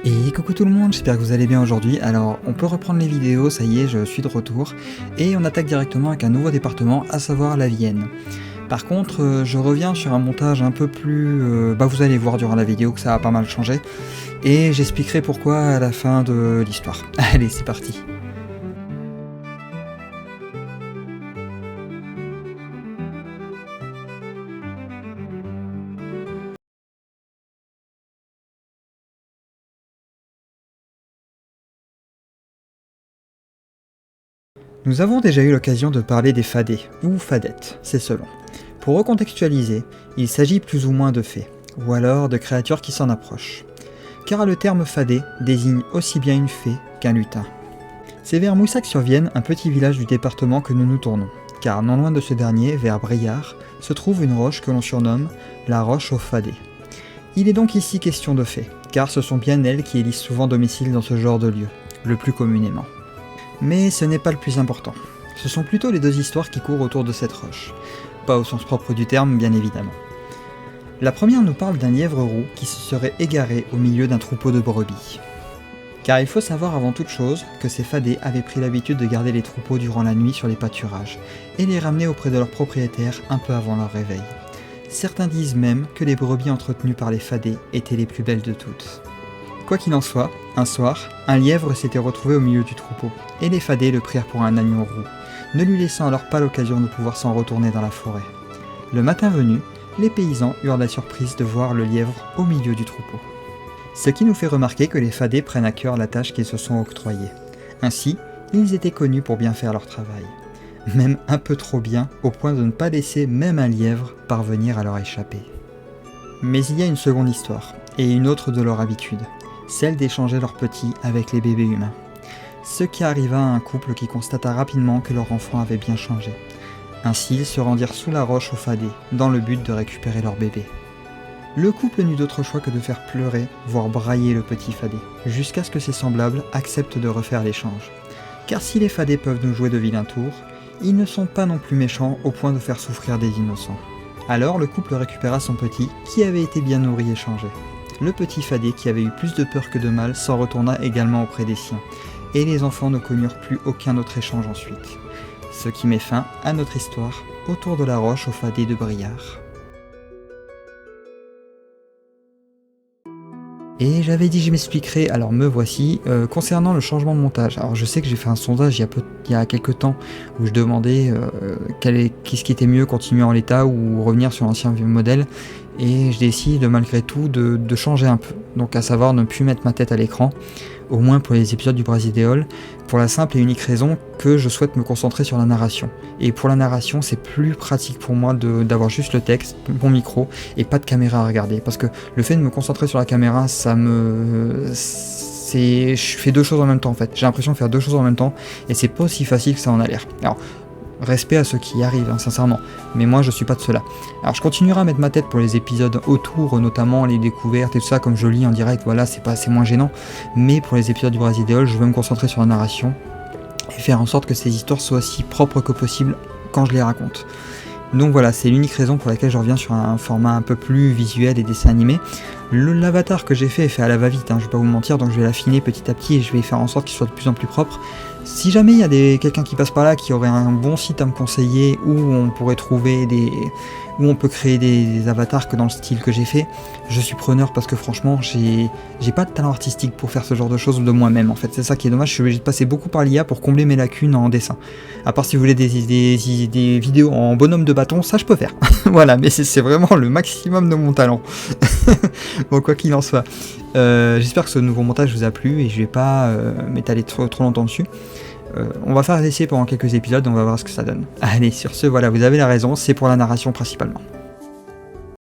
Et coucou tout le monde, j'espère que vous allez bien aujourd'hui. Alors on peut reprendre les vidéos, ça y est, je suis de retour. Et on attaque directement avec un nouveau département, à savoir la Vienne. Par contre, je reviens sur un montage un peu plus... vous allez voir durant la vidéo que ça a pas mal changé. Et j'expliquerai pourquoi à la fin de l'histoire. Allez, c'est parti. Nous avons déjà eu l'occasion de parler des fadets, ou fadettes, c'est selon. Pour recontextualiser, il s'agit plus ou moins de fées, ou alors de créatures qui s'en approchent. Car le terme fadet désigne aussi bien une fée qu'un lutin. C'est vers Moussac-sur-Vienne, un petit village du département que nous nous tournons, car non loin de ce dernier, vers Briare, se trouve une roche que l'on surnomme la roche aux fadets. Il est donc ici question de fées, car ce sont bien elles qui élisent souvent domicile dans ce genre de lieu, le plus communément. Mais ce n'est pas le plus important. Ce sont plutôt les deux histoires qui courent autour de cette roche. Pas au sens propre du terme, bien évidemment. La première nous parle d'un lièvre roux qui se serait égaré au milieu d'un troupeau de brebis. Car il faut savoir avant toute chose que ces fadets avaient pris l'habitude de garder les troupeaux durant la nuit sur les pâturages, et les ramener auprès de leurs propriétaires un peu avant leur réveil. Certains disent même que les brebis entretenues par les fadets étaient les plus belles de toutes. Quoi qu'il en soit, un soir, un lièvre s'était retrouvé au milieu du troupeau, et les fadets le prirent pour un agneau roux, ne lui laissant alors pas l'occasion de pouvoir s'en retourner dans la forêt. Le matin venu, les paysans eurent la surprise de voir le lièvre au milieu du troupeau. Ce qui nous fait remarquer que les fadets prennent à cœur la tâche qu'ils se sont octroyée. Ainsi, ils étaient connus pour bien faire leur travail. Même un peu trop bien, au point de ne pas laisser même un lièvre parvenir à leur échapper. Mais il y a une seconde histoire, et une autre de leur habitude. Celle d'échanger leurs petits avec les bébés humains. Ce qui arriva à un couple qui constata rapidement que leur enfant avait bien changé. Ainsi, ils se rendirent sous la roche aux fadets, dans le but de récupérer leur bébé. Le couple n'eut d'autre choix que de faire pleurer, voire brailler le petit fadet, jusqu'à ce que ses semblables acceptent de refaire l'échange. Car si les fadets peuvent nous jouer de vilains tours, ils ne sont pas non plus méchants au point de faire souffrir des innocents. Alors le couple récupéra son petit, qui avait été bien nourri et changé. Le petit fadet, qui avait eu plus de peur que de mal, s'en retourna également auprès des siens, et les enfants ne connurent plus aucun autre échange ensuite. Ce qui met fin à notre histoire autour de la roche aux fadets de Briare. Et j'avais dit je m'expliquerai, alors me voici, concernant le changement de montage. Alors je sais que j'ai fait un sondage il y a quelques temps où je demandais qu'est-ce qui était mieux, continuer en l'état ou revenir sur l'ancien modèle. Et je décide malgré tout de changer un peu, donc à savoir ne plus mettre ma tête à l'écran, au moins pour les épisodes du Brasidéol, pour la simple et unique raison que je souhaite me concentrer sur la narration. Et pour la narration, c'est plus pratique pour moi d'avoir juste le texte, mon micro, et pas de caméra à regarder, parce que le fait de me concentrer sur la caméra, je fais deux choses en même temps en fait, j'ai l'impression de faire deux choses en même temps, et c'est pas aussi facile que ça en a l'air. Alors, respect à ceux qui y arrivent, sincèrement, mais moi je suis pas de ceux-là. Alors je continuerai à mettre ma tête pour les épisodes autour, notamment les découvertes et tout ça, comme je lis en direct, voilà, c'est moins gênant, mais pour les épisodes du Brasidéol, je veux me concentrer sur la narration, et faire en sorte que ces histoires soient aussi propres que possible quand je les raconte. Donc voilà, c'est l'unique raison pour laquelle je reviens sur un format un peu plus visuel et dessin animé. L'avatar que j'ai fait est fait à la va-vite, je vais pas vous mentir, donc je vais l'affiner petit à petit et je vais faire en sorte qu'il soit de plus en plus propre. Si jamais il y a quelqu'un qui passe par là qui aurait un bon site à me conseiller où on pourrait trouver où on peut créer des avatars que dans le style que j'ai fait, je suis preneur parce que franchement j'ai pas de talent artistique pour faire ce genre de choses de moi-même en fait, c'est ça qui est dommage, je suis obligé de passer beaucoup par l'IA pour combler mes lacunes en dessin. À part si vous voulez des vidéos en bonhomme de bâton, ça je peux faire. Voilà, mais c'est vraiment le maximum de mon talent. Bon, quoi qu'il en soit, j'espère que ce nouveau montage vous a plu et je vais pas m'étaler trop longtemps dessus. On va faire des essais pendant quelques épisodes, on va voir ce que ça donne. Allez, sur ce, voilà, vous avez la raison, c'est pour la narration principalement.